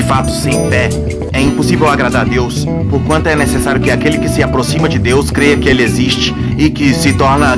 fato, sem fé, é impossível agradar a Deus, porquanto é necessário que aquele que se aproxima de Deus creia que Ele existe e que se torna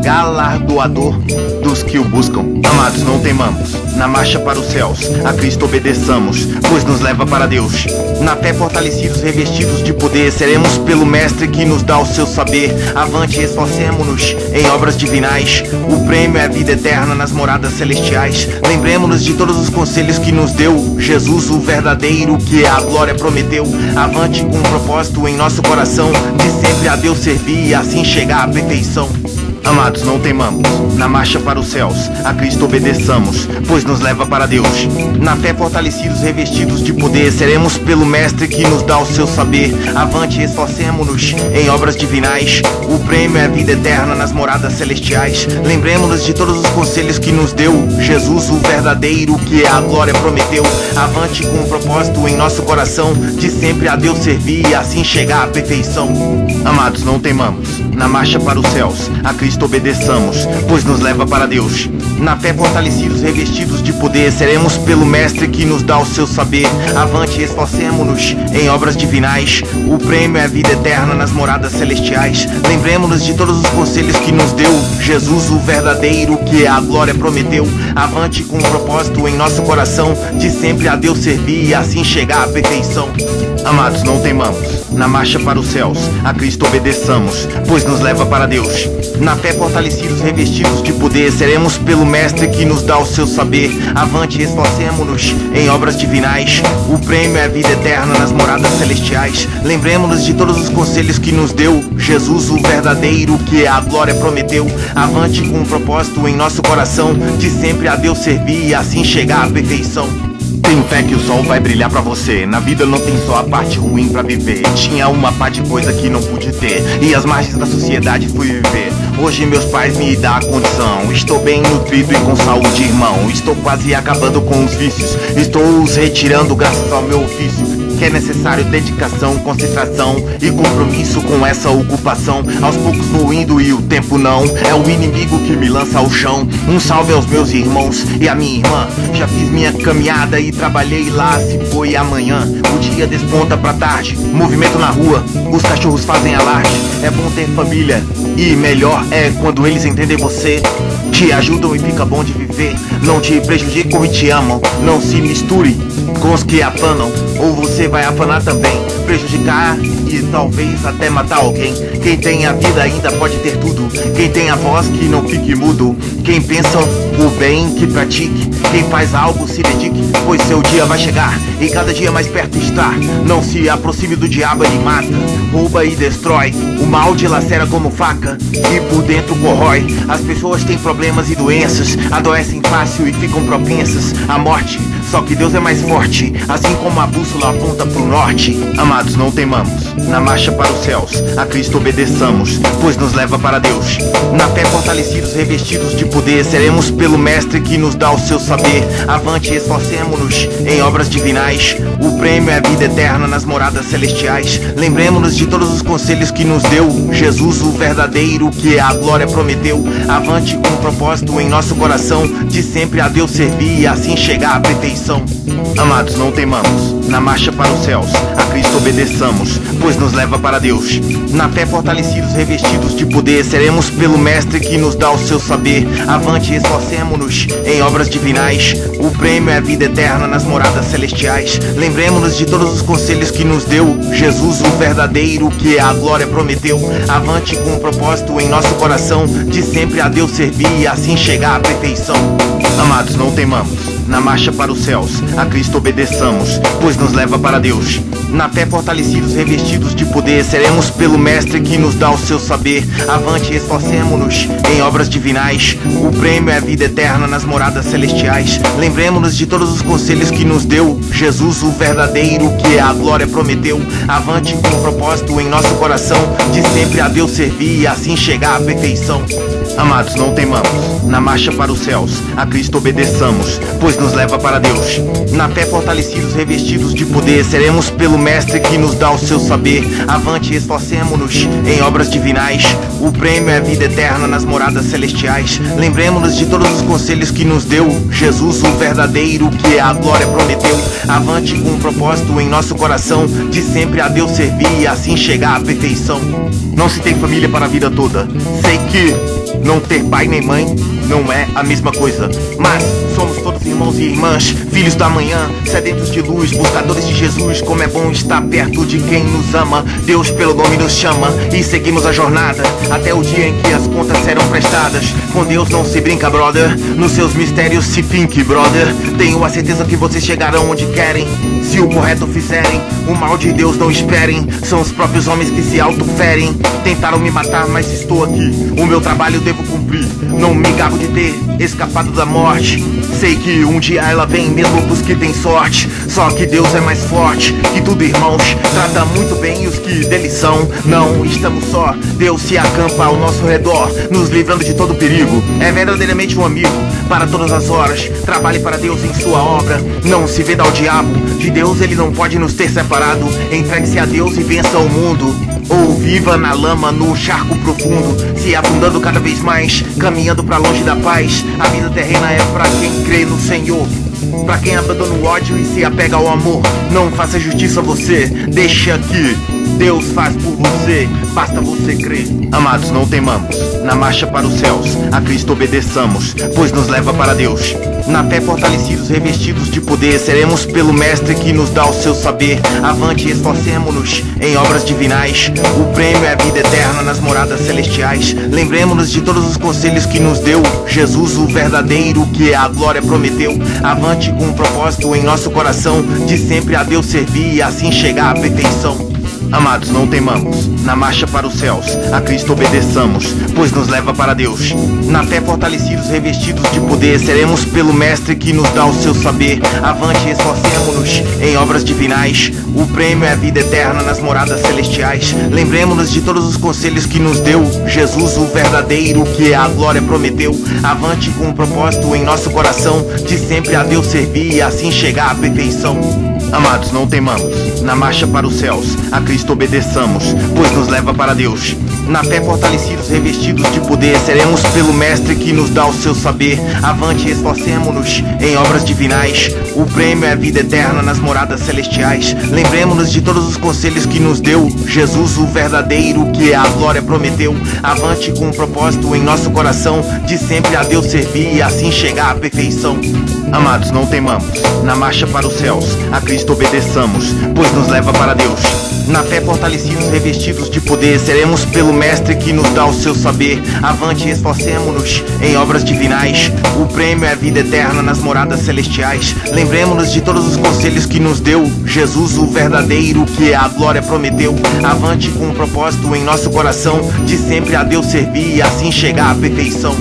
galardoador dos que o buscam. Amados, não temamos. Na marcha para os céus, a Cristo obedeçamos, pois nos leva para Deus. Na fé fortalecidos, revestidos de poder, seremos pelo Mestre que nos dá o seu saber. Avante, esforcemo-nos em obras divinais. O prêmio é a vida eterna nas moradas celestiais. Lembremos-nos de todos os conselhos que nos deu Jesus, o verdadeiro, que a glória prometeu. Avante com um propósito em nosso coração, de sempre a Deus servir e assim chegar à perfeição. Amados, não temamos. Na marcha para os céus, a Cristo obedeçamos, pois nos leva para Deus. Na fé fortalecidos, revestidos de poder, seremos pelo Mestre que nos dá o seu saber. Avante, esforcemo-nos em obras divinais. O prêmio é a vida eterna nas moradas celestiais. Lembremos-nos de todos os conselhos que nos deu Jesus, o verdadeiro, que a glória prometeu. Avante com um propósito em nosso coração, de sempre a Deus servir e assim chegar à perfeição. Amados, não temamos. Na marcha para os céus, a Cristo obedeçamos, pois nos leva para Deus. Na fé fortalecidos, revestidos de poder, seremos pelo Mestre que nos dá o seu saber. Avante, esforcemo-nos em obras divinais. O prêmio é a vida eterna nas moradas celestiais. Lembremos-nos de todos os conselhos que nos deu Jesus, o verdadeiro, que a glória prometeu. Avante com um propósito em nosso coração, de sempre a Deus servir e assim chegar à perfeição. Amados, não temamos. Na marcha para os céus, a Cristo obedeçamos, pois nos leva para Deus. Na fé fortalecidos, revestidos de poder, seremos pelo Mestre que nos dá o seu saber. Avante, esforcemo-nos em obras divinais. O prêmio é a vida eterna nas moradas celestiais. Lembremos-nos de todos os conselhos que nos deu Jesus, o verdadeiro, que a glória prometeu. Avante com um propósito em nosso coração, de sempre a Deus servir e assim chegar à perfeição. Tenho fé que o sol vai brilhar pra você. Na vida não tem só a parte ruim pra viver. Tinha uma pá de coisa que não pude ter, e às margens da sociedade fui viver. Hoje meus pais me dão a condição. Estou bem nutrido e com saúde, irmão. Estou quase acabando com os vícios. Estou os retirando graças ao meu ofício, que é necessário dedicação, concentração e compromisso com essa ocupação. Aos poucos vou indo e o tempo não é o inimigo que me lança ao chão. Um salve aos meus irmãos e à minha irmã. Já fiz minha caminhada e trabalhei lá, se foi amanhã. O dia desponta pra tarde, movimento na rua, os cachorros fazem alarde. É bom ter família e melhor é quando eles entendem você, te ajudam e fica bom de viver. Não te prejudicam e te amam. Não se misture com os que afanam, ou você vai afanar também, prejudicar e talvez até matar alguém. Quem tem a vida ainda pode ter tudo. Quem tem a voz que não fique mudo. Quem pensa o bem que pratique. Quem faz algo se dedique, pois seu dia vai chegar e cada dia mais perto está. Não se aproxime do diabo, ele mata, rouba e destrói. O mal dilacera como faca e por dentro corrói. As pessoas têm problemas e doenças, adoecem fácil e ficam propensas à morte. Só que Deus é mais forte, assim como a bússola aponta pro norte. Amados, não temamos. Na marcha para os céus, a Cristo obedeçamos, pois nos leva para Deus. Na fé fortalecidos, revestidos de poder, seremos pelo Mestre que nos dá o seu saber. Avante, esforcemo-nos em obras divinais. O prêmio é a vida eterna nas moradas celestiais. Lembremos-nos de todos os conselhos que nos deu Jesus, o verdadeiro, que a glória prometeu. Avante com um propósito em nosso coração, de sempre a Deus servir e assim chegar à perfeição. Amados, não temamos. Na marcha para os céus, a Cristo obedeçamos, pois nos leva para Deus. Na fé fortalecidos, revestidos de poder, seremos pelo Mestre que nos dá o seu saber. Avante, esforcemo-nos em obras divinais. O prêmio é a vida eterna nas moradas celestiais. Lembremos-nos de todos os conselhos que nos deu Jesus, o verdadeiro, que a glória prometeu. Avante com um propósito em nosso coração, de sempre a Deus servir e assim chegar à perfeição. Amados, não temamos. Na marcha para os céus, a Cristo obedeçamos, pois nos leva para Deus. Na fé fortalecidos, revestidos de poder, seremos pelo Mestre que nos dá o seu saber. Avante, esforcemo-nos em obras divinais. O prêmio é a vida eterna nas moradas celestiais. Lembremos-nos de todos os conselhos que nos deu Jesus, o verdadeiro, que a glória prometeu. Avante com um propósito em nosso coração, de sempre a Deus servir e assim chegar à perfeição. Amados, não temamos. Na marcha para os céus, a Cristo obedeçamos, pois nos leva para Deus. Na fé fortalecidos, revestidos de poder, seremos pelo Mestre que nos dá o seu saber. Avante, esforcemo-nos em obras divinais. O prêmio é a vida eterna nas moradas celestiais. Lembremos-nos de todos os conselhos que nos deu Jesus, o verdadeiro, que a glória prometeu. Avante com um propósito em nosso coração, de sempre a Deus servir e assim chegar à perfeição. Não se tem família para a vida toda. Sei que não ter pai nem mãe não é a mesma coisa, mas somos todos irmãos e irmãs, filhos da manhã, sedentos de luz, buscadores de Jesus. Como é bom estar perto de quem nos ama. Deus pelo nome nos chama e seguimos a jornada até o dia em que as contas serão prestadas. Com Deus não se brinca, brother, nos seus mistérios se finque, brother. Tenho a certeza que vocês chegarão onde querem, se o correto fizerem. O mal de Deus não esperem, são os próprios homens que se autoferem. Tentaram me matar, mas estou aqui, o meu trabalho devo cumprir. Não me gabo de ter escapado da morte. Sei que um dia ela vem mesmo pros que tem sorte. Só que Deus é mais forte que tudo, irmãos. Trata muito bem os que dele são. Não estamos só, Deus se acampa ao nosso redor, nos livrando de todo perigo. É verdadeiramente um amigo para todas as horas. Trabalhe para Deus em sua obra, não se venda ao diabo. De Deus ele não pode nos ter separado. Entregue-se a Deus e vença o mundo, ou viva na lama, no charco profundo, se afundando cada vez mais, caminhando pra longe da paz. A vida terrena é pra quem crê no Senhor, pra quem abandona o ódio e se apega ao amor. Não faça justiça a você, deixa que Deus faz por você, basta você crer. Amados, não temamos. Na marcha para os céus, a Cristo obedeçamos, pois nos leva para Deus. Na fé fortalecidos, revestidos de poder, seremos pelo Mestre que nos dá o seu saber. Avante, esforcemo-nos em obras divinais. O prêmio é a vida eterna nas moradas celestiais. Lembremos-nos de todos os conselhos que nos deu Jesus, o verdadeiro, que a glória prometeu. Avante com um propósito em nosso coração, de sempre a Deus servir e assim chegar à perfeição. Amados, não temamos. Na marcha para os céus, a Cristo obedeçamos, pois nos leva para Deus. Na fé fortalecidos, revestidos de poder, seremos pelo Mestre que nos dá o seu saber. Avante, esforcemo-nos em obras divinais. O prêmio é a vida eterna nas moradas celestiais. Lembremos-nos de todos os conselhos que nos deu Jesus, o verdadeiro, que a glória prometeu. Avante com um propósito em nosso coração, de sempre a Deus servir e assim chegar à perfeição. Amados, não temamos. Na marcha para os céus, a Cristo obedeçamos, pois nos leva para Deus. Na fé fortalecidos, revestidos de poder, seremos pelo Mestre que nos dá o seu saber. Avante, esforcemo-nos em obras divinais. O prêmio é a vida eterna nas moradas celestiais. Lembremos-nos de todos os conselhos que nos deu Jesus, o verdadeiro, que a glória prometeu. Avante com um propósito em nosso coração, de sempre a Deus servir e assim chegar à perfeição. Amados, não temamos. Na marcha para os céus, a Cristo obedeçamos, pois nos leva para Deus. Na fé fortalecidos, revestidos de poder, seremos pelo Mestre que nos dá o seu saber. Avante, esforcemo-nos em obras divinais. O prêmio é a vida eterna nas moradas celestiais. Lembremos-nos de todos os conselhos que nos deu Jesus, o verdadeiro, que a glória prometeu. Avante com um propósito em nosso coração, de sempre a Deus servir e assim chegar à perfeição.